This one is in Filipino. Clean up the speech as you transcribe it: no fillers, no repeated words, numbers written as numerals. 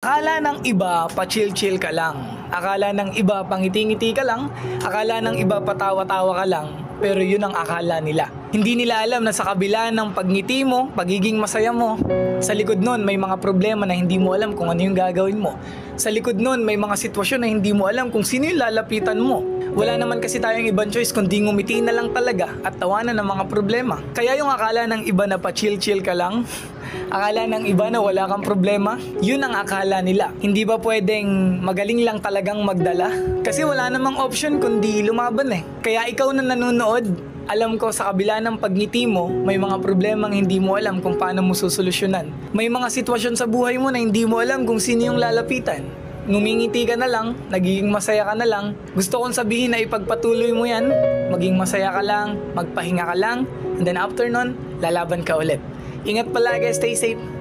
Akala ng iba, pa-chill-chill ka lang. Akala ng iba, pangiti-ngiti ka lang. Akala ng iba, patawa-tawa ka lang. Pero yun ang akala nila. Hindi nila alam na sa kabila ng pagngiti mo, pagiging masaya mo, sa likod nun may mga problema na hindi mo alam kung ano yung gagawin mo. Sa likod nun may mga sitwasyon na hindi mo alam kung sino yung lalapitan mo. Wala naman kasi tayong ibang choice kundi ngumiti na lang talaga at tawanan ng mga problema. Kaya yung akala ng iba na pa-chill-chill ka lang, akala ng iba na wala kang problema, yun ang akala nila. Hindi ba pwedeng magaling lang talagang magdala? Kasi wala namang option kundi lumaban eh. Kaya ikaw na nanonood, alam ko sa kabila ng pagngiti mo, may mga problemang hindi mo alam kung paano mo susolusyonan. May mga sitwasyon sa buhay mo na hindi mo alam kung sino yung lalapitan. Ngumingiti ka na lang, nagiging masaya ka na lang. Gusto kong sabihin na ipagpatuloy mo yan, maging masaya ka lang, magpahinga ka lang, and then after nun, lalaban ka ulit. Ingat palagi, stay safe.